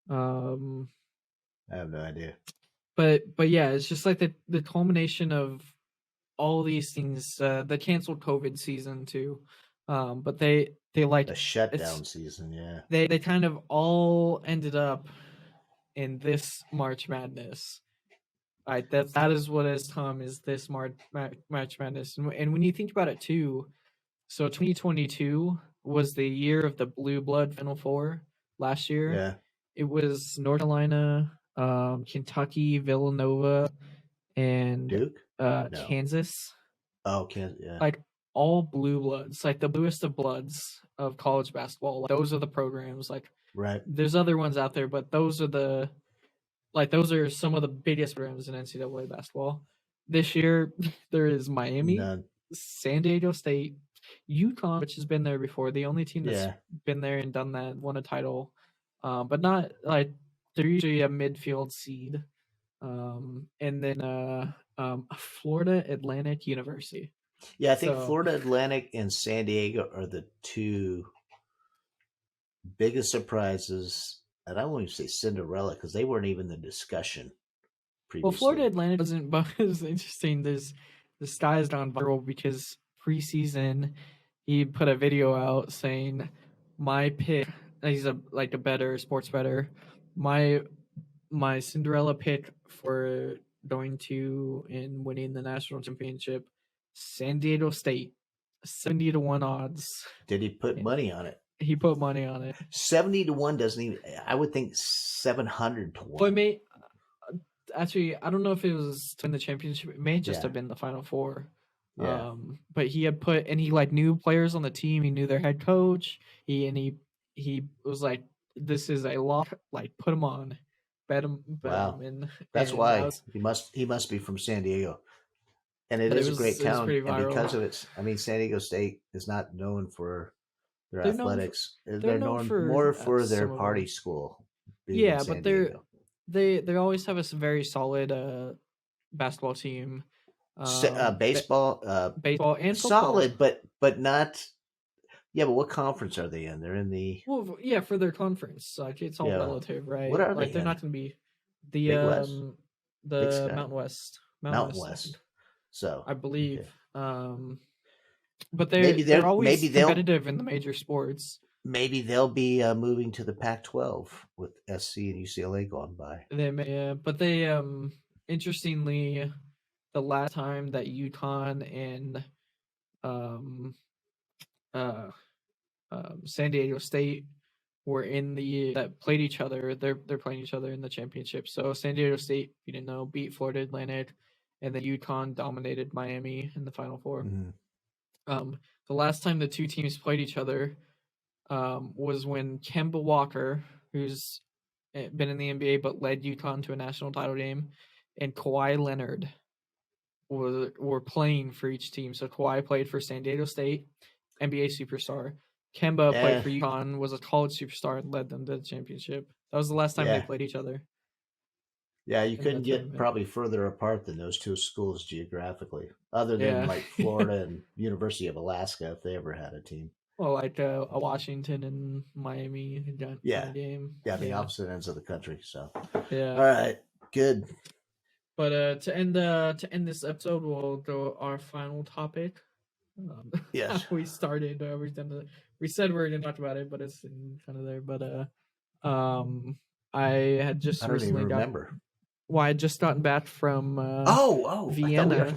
I have no idea. But yeah, it's just like the culmination of all these things, the canceled COVID season too, but they like the shutdown season. Yeah, they kind of all ended up in this March Madness. Right, that is what has come is this March Madness, and when you think about it too, so 2022 was the year of the Blue Blood Final Four last year. Yeah, it was North Carolina, Kentucky, Villanova, and Duke. Kansas. Oh, Kansas, yeah. Like all blue bloods, like the bluest of bloods of college basketball. Like, those are the programs. Like, right. There's other ones out there, but those are some of the biggest programs in NCAA basketball. This year, there is Miami, San Diego State, UConn, which has been there before. The only team that's been there and done that, won a title, but not like they're usually a midfield seed. And then Florida Atlantic University. Yeah, I think Florida Atlantic and San Diego are the two biggest surprises. And I won't even say Cinderella because they weren't even the discussion previously. Florida Atlantic wasn't, but it's interesting. The guy has gone viral because preseason he put a video out saying my pick. He's a better sports bettor. My Cinderella pick for going to and winning the national championship, San Diego State, 70-1 odds. Did he put money on it? He put money on it. 70-1 doesn't even. I would think 700-1. Well, actually, I don't know if it was to win the championship. It may just have been the Final Four. Yeah. But he had put, and he knew players on the team. He knew their head coach. He was like, "This is a lock. Put him on, bet him." Wow. And that's why he must be from San Diego, and it is a great town. And because of it, I mean, San Diego State is not known for their athletics. They're known more for their party school. Yeah, but they always have a very solid basketball team. Baseball and football. Solid, but not. Yeah, but what conference are they in? They're in the for their conference. It's all relative, right? What are they? They're not going to be the Mountain West. Mountain West. So I believe, but they're always competitive in the major sports. Maybe they'll be moving to the Pac-12 with SC and UCLA going by. They may, but they interestingly, the last time that UConn and San Diego State were that played each other, they're playing each other in the championship. So San Diego State, you didn't know, beat Florida Atlantic, and then UConn dominated Miami in the Final Four. Mm-hmm. The last time the two teams played each other was when Kemba Walker, who's been in the NBA but led UConn to a national title game, and Kawhi Leonard were playing for each team. So Kawhi played for San Diego State, NBA superstar. Kemba played for UConn, was a college superstar, and led them to the championship. That was the last time they played each other. Yeah, you couldn't get probably further apart than those two schools geographically, other than Florida and University of Alaska, if they ever had a team. Well, a Washington and Miami game. Yeah, the opposite ends of the country. So yeah. All right, good. But to end this episode, we'll go our final topic. Yes, we started. We said we were going to talk about it, but it's kind of there. But I had just I don't recently even remember. I had just gotten back from Vienna.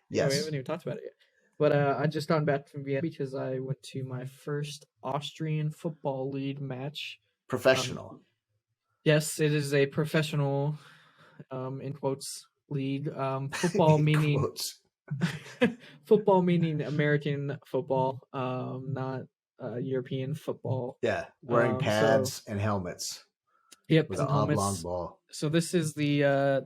Yes, we haven't even talked about it yet. But I just gotten back from Vienna because I went to my first Austrian Football League match. Professional. Yes, it is a professional, in quotes, league. Football meaning quotes. Football meaning American football, not European football. Yeah, wearing pads and helmets. Yep, with an oblong ball. So this is the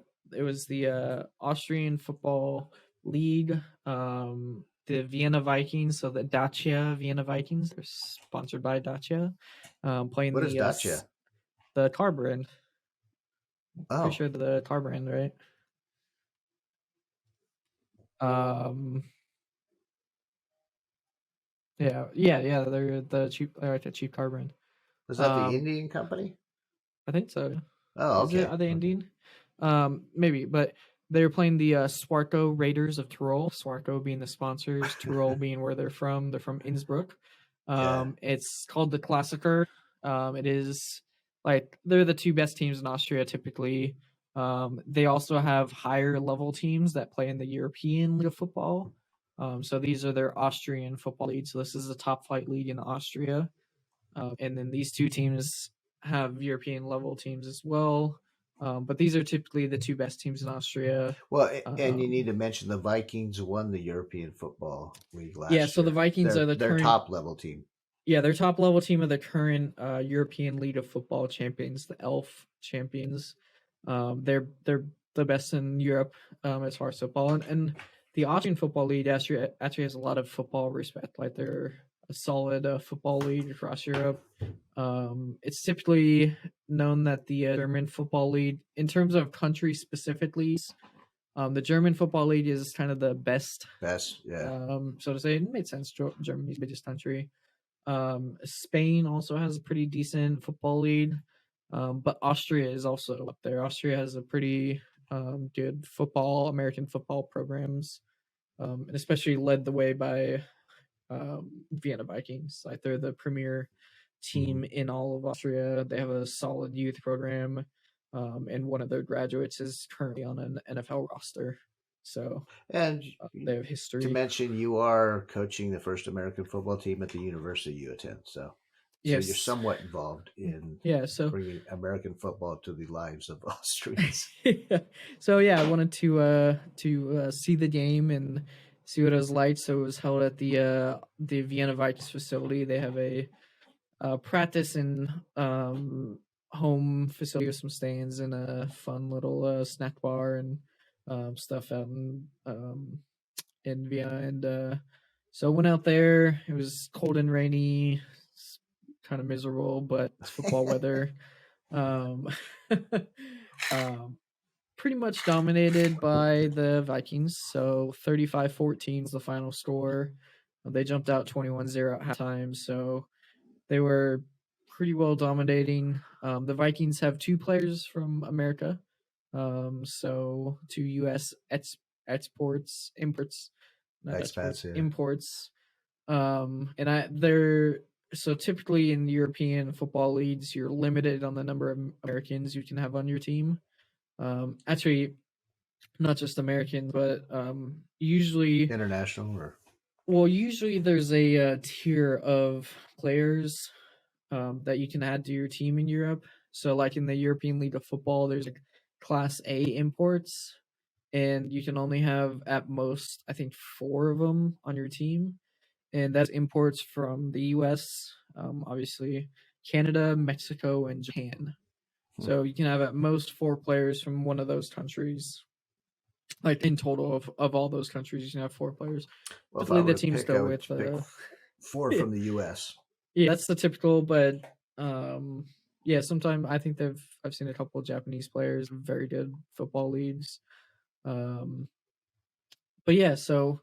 Austrian Football League. The Vienna Vikings, so the Dacia Vienna Vikings, they're sponsored by Dacia. Playing what is Dacia? The car brand. Oh, pretty sure the car brand, right? Yeah. They're the cheap car brand. Is that the Indian company? I think so. Oh, okay. Are they Indian? Maybe, but they're playing the Swarco Raiders of Tyrol. Swarco being the sponsors, Tyrol being where they're from. They're from Innsbruck. It's called the Klassiker. It is they're the two best teams in Austria typically. They also have higher level teams that play in the European League of Football. So these are their Austrian Football League. So this is the top flight league in Austria. And then these two teams have European level teams as well. But these are typically the two best teams in Austria. Well, and you need to mention the Vikings won the European Football League last year. Yeah, so the Vikings are their current top level team. Yeah, their top level team are the current European League of Football champions, the ELF champions. They're the best in Europe as far as football, and the Austrian Football League actually has a lot of football respect. They're a solid football league across Europe. It's typically known that the German Football League, in terms of country specific leagues, the German Football League is kind of the best. Yeah. So to say, it made sense. Germany's the biggest country. Spain also has a pretty decent football league, but Austria is also up there. Austria has a pretty good American football programs, and especially led the way by Vienna Vikings. Like they're the premier team in all of Austria. They have a solid youth program, and one of their graduates is currently on an NFL roster. So And they have to history. mention, you are coaching the first American football team at the university you attend, so you're Yes. somewhat involved in Yeah. So bringing American football to the lives of Austrians. so yeah, I wanted to see the game and see what it was like. So it was held at the Vienna Vikings facility. They have a practice and home facility with some stands and a fun little snack bar and stuff out in Vienna. And so went out there. It was cold and rainy, kind of miserable, but it's football weather. Um, um, pretty much dominated by the Vikings. So 35-14 is the final score. They jumped out 21-0 at halftime. So they were pretty well dominating. The Vikings have two players from America. So two U.S. Imports, not exports, Expats, yeah. imports. They're so typically in European football leagues, you're limited on the number of Americans you can have on your team. Actually, not just Americans, but usually International or usually there's a tier of players that you can add to your team in Europe. So, like in the European League of Football, there's like Class A imports, and you can only have at most, I think, 4 of them on your team, and that's imports from the U.S., obviously Canada, Mexico, and Japan. So you can have at most 4 players from one of those countries. Like in total of all those countries, you can have 4 players. well, if I Typically, were the to teams pick, go I would with pick 4 yeah, from the U.S. yeah, that's the typical. But yeah, sometimes I think I've seen a couple of Japanese players, very good football leagues. Um, but yeah, so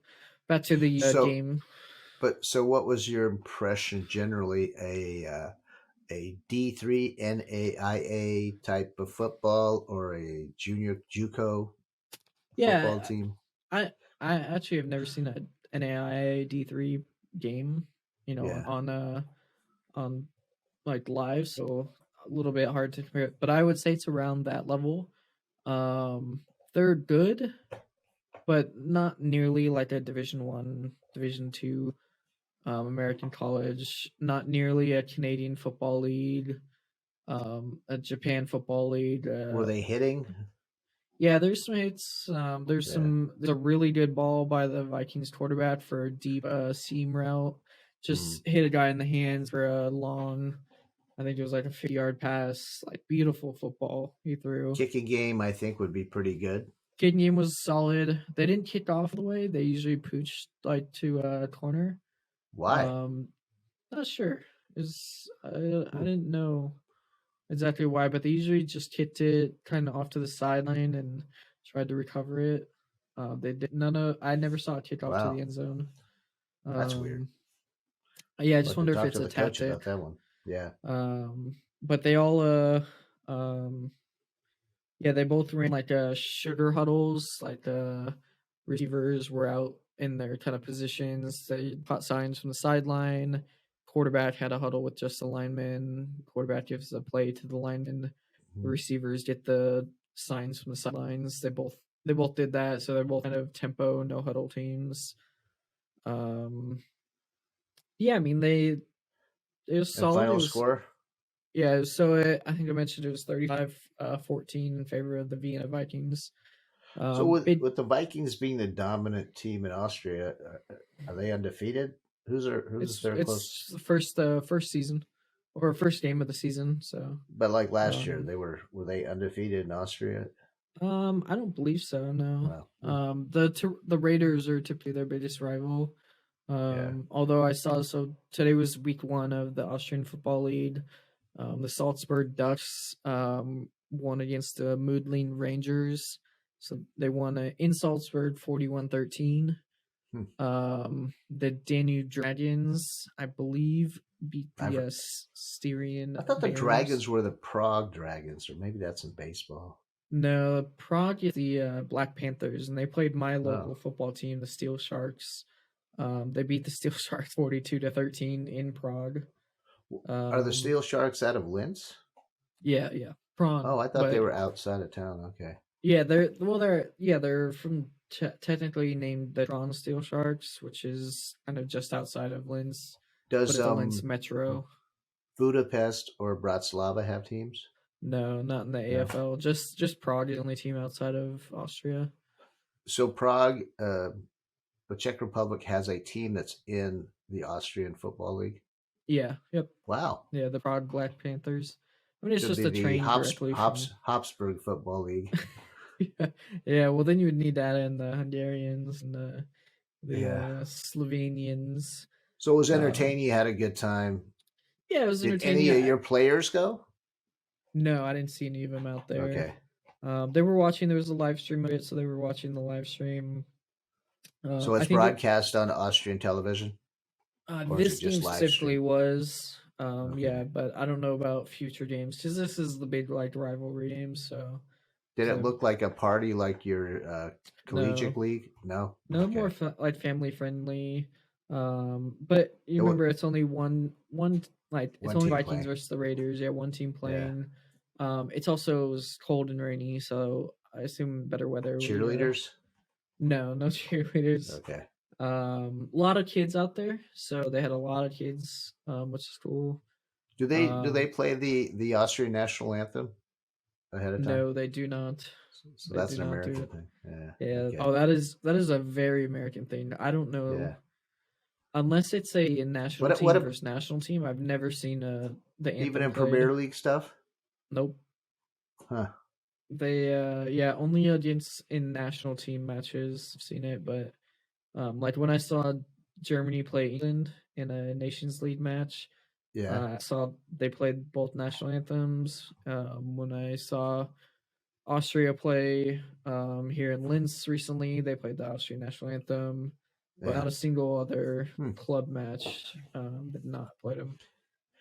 back to the So, game. so what was your impression generally? A D3 NAIA type of football or a junior JUCO football Yeah, team? I I actually have never seen a an AIA D3 game, Yeah. on like live, so a little bit hard to compare. But I would say it's around that level. They're good, but not nearly like a Division 1, Division 2 American college. Not nearly a Canadian Football League, a Japan Football League. Were they hitting? Yeah, there's some hits. Yeah. There's a really good ball by the Vikings quarterback for a deep seam route. Mm. Just hit a guy in the hands for a long, I think it was like a 50-yard pass. Like beautiful football he threw. Kicking game, I think, would be pretty good. Kicking game was solid. They didn't kick off the way. They usually pooch like to a corner. Why? Um, Not sure. I Hmm. didn't know exactly why, but they usually just kicked it kind of off to the sideline and tried to recover it. They did none of. I never saw it kick off to the Wow. end zone. That's weird. Yeah, I We'll just have to wonder if talk it's to a the coach tactic. about that one. Yeah. But they all um yeah, they both ran like sugar huddles. Like the receivers were out in their kind of positions. They caught signs from the sideline. Quarterback had a huddle with just the lineman. Quarterback gives a play to the lineman. The Mhm. receivers get the signs from the sidelines. They both did that, so they're both kind of tempo, no huddle teams. Um, yeah, I mean it was And solid. It final was score? yeah. So I think I mentioned it was 35-14 in favor of the Vienna Vikings. So It with the Vikings being the dominant team in Austria, are they undefeated? Who's their close? it's the first season or first game of the season. So But like last year, um, were they undefeated in Austria? I don't believe so. No. Well, The Raiders are typically their biggest rival. yeah. Although I saw today was week 1 of the Austrian Football League. The Salzburg Ducks won against the Moodling Rangers. So they won in Salzburg 41-13. Hmm. The Danube Dragons, I believe, beat the I Styrian thought the Bears. Dragons were the Prague Dragons, or maybe that's in baseball. No, Prague is the Black Panthers, and they played my Oh, local football team, the Steel Sharks. They beat the Steel Sharks 42-13 in Prague. are the Um, Steel Sharks out of Linz? yeah, yeah, Prague, Oh, I thought they but were outside of town. Okay. yeah, they're from technically named the Tron Steel Sharks, which is kind of just outside of Linz, but Does it's a Linz metro. Budapest or Bratislava have teams? No, not in the No. AFL. Just Prague is the only team outside of Austria. So Prague, the Czech Republic has a team that's in the Austrian Football League. Yeah, yep. Wow. Yeah, the Prague Black Panthers. I mean, it's Should just be a the train directly from. Habsburg Football League. Yeah, yeah. Well, then you would need that in the Hungarians and the Yeah. Slovenians. So it was Um, entertaining. You had a good time. yeah, it was Did entertaining. any of your players go? No, I didn't see any of them out there. Okay. They were watching. There was a live stream of it, so they were watching the live stream. So I it's think it, broadcast on Austrian television, or is it this just game live specifically stream? was. Okay. Yeah, but I don't know about future games because this is the big like rivalry game. Did it So look like a party like your collegiate no, league? No. no more Okay. like family friendly. But you It was remember it's only one like it's one only team Vikings playing. versus the Raiders. Yeah, one team Yeah. playing. It's also it was cold and rainy, so I assume better weather would. Cheerleaders. No, no cheerleaders. Okay. A lot of kids out there, so they had a lot of kids, which is cool. Do they Um, play the Austrian national anthem ahead of time? no, they do not. So They that's do an not do American it. thing. Yeah. Yeah. Okay. Oh, that is a very American thing. I don't Yeah. know unless it's a national What team what versus national team. I've never seen the even anthem in played. Premier League stuff? Nope. Huh. They yeah, only against in national team matches I've seen it, but like when I saw Germany play England in a Nations League match, Yeah. I saw they played both national anthems. When I saw Austria play here in Linz recently, they played the Austrian national anthem, but Yeah. not a single other Hmm. club match did not play them.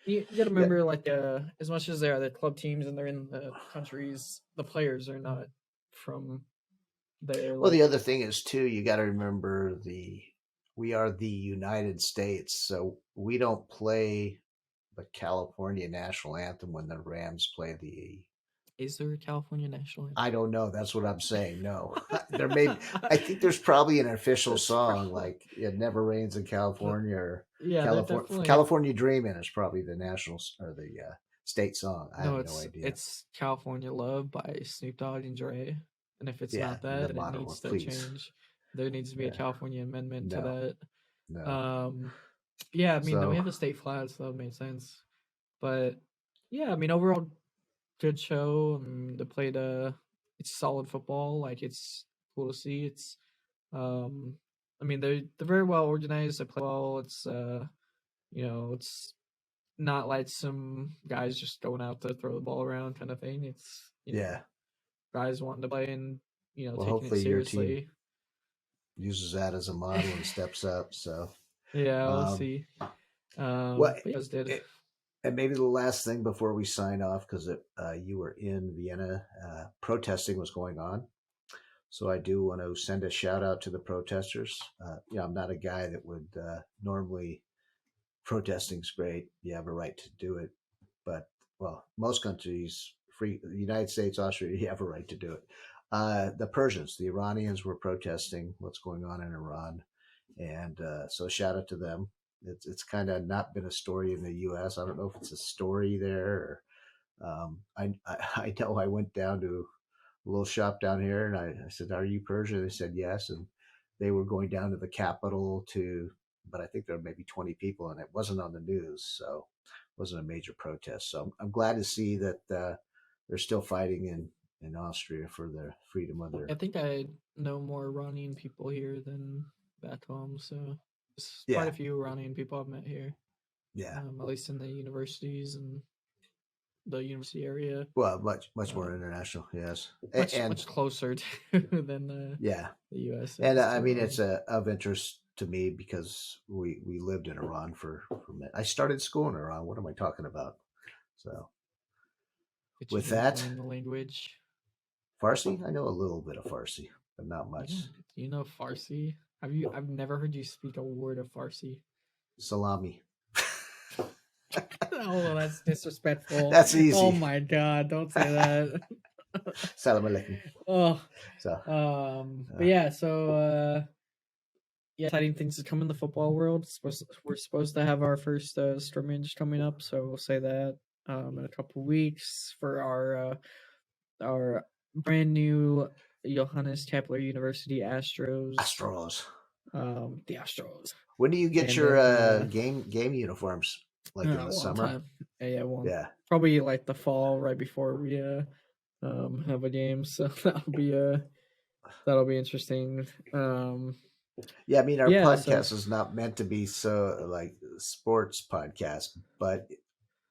You got to Yeah. remember, like, as much as they are the club teams and they're in the countries, the players are not from there. Well, the Like, other thing is too, you got to remember we are the United States, so we don't play the California national anthem when the Rams play the. is there a California national I anthem? don't know. That's what I'm saying. No, there may. I think there's probably an official That's song probably like "It Never Rains in the, California" or yeah. They're "California definitely California Dreamin'" is probably the national or the state song. I no. have no It's idea. it's California Love by Snoop Dogg and Dre. And if it's Yeah, not the that, it motto. needs to Please, change. There needs to be a yeah, California amendment to no, that. no. Yeah, I mean, we So have a state flag, so that made sense. But yeah, I mean, overall, good show. They played it's solid football. Like it's cool to see. It's um, I mean, they're very well organized. They play well. It's not like some guys just going out to throw the ball around kind of thing. It's yeah. guys wanting to play and Well, taking it hopefully your team seriously. uses that as a model and steps up. So, Yeah, we'll um, see. well, But yeah, it did. and maybe the last thing before we sign off, because you were in Vienna, protesting was going on. So I do want to send a shout out to the protesters. I'm not a guy that would normally protesting's great. You have a right to do it, but well, most countries, free the United States, Austria, you have a right to do it. The Persians, the Iranians were protesting what's going on in Iran, and so shout out to them. It's kind of not been a story in the U.S. I don't know if it's a story there. Or, I know I went down to a little shop down here, and I said, "Are you Persian?" They said yes, and they were going down to the capital to, but I think there were maybe 20 people, and it wasn't on the news, so it wasn't a major protest. So I'm glad to see that they're still fighting in Austria for their freedom of I their. think I know more Iranian people here than back home, so there's quite Yeah, a few Iranian people I've met here, yeah. at least in the universities and the university area. Well, much more Um, international, yes, much and closer to than yeah, the U.S. and is I to mean it's Iran. of interest to me because we lived in Iran for a minute. I started school in Iran. What am I talking about? So But you with didn't that, learn the language. Farsi? I know a little bit of Farsi, but not much. You know Farsi? I've never heard you speak a word of Farsi. Salami. Oh, that's disrespectful. That's easy. Oh my god, don't say that. Salam alaikum. Oh, So, but yeah, so yeah, exciting things to come in the football world. We're supposed to have our first scrimmage coming up, so we'll say that in a couple weeks for our brand new Johannes Kepler University Astros. The Astros. When do you get And your then, game uniforms? Like in the summer? Time. Yeah, well, Yeah. probably like the fall, right before we have a game. So that'll be interesting. Yeah, I mean, our podcast is not meant to be so like sports podcast, but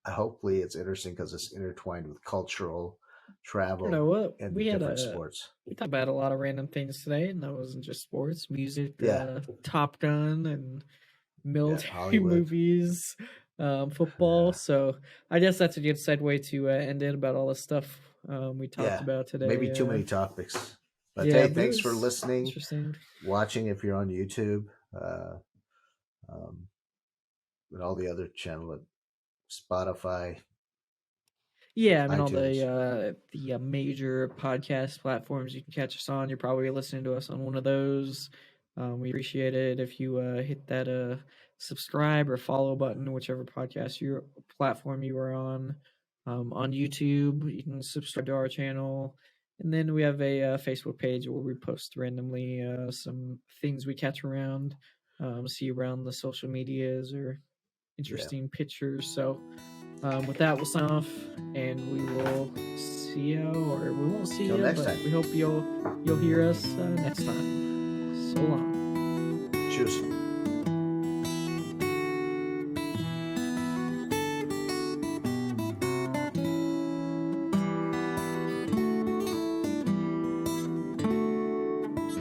hopefully it's interesting because it's intertwined with cultural travel. You know what? And we had different sports. We talked about a lot of random things today, and that wasn't just sports, music, Yeah. Top Gun, and military movies, football. Yeah. So I guess that's a good segue to end it about all the stuff we talked about today. Maybe too many topics. But hey, thanks for listening, watching if you're on YouTube, and all the other channels, Spotify. Yeah, I mean, iTunes. All the major podcast platforms you can catch us on. You're probably listening to us on one of those. We appreciate it if you hit that subscribe or follow button, whichever podcast platform you are on. On YouTube, you can subscribe to our channel. And then we have a Facebook page where we post randomly some things we catch around, see around the social medias or interesting pictures. So with that, we'll sign off, and we will see you, or we won't see you, but we hope you'll hear us next time. So long. Cheers.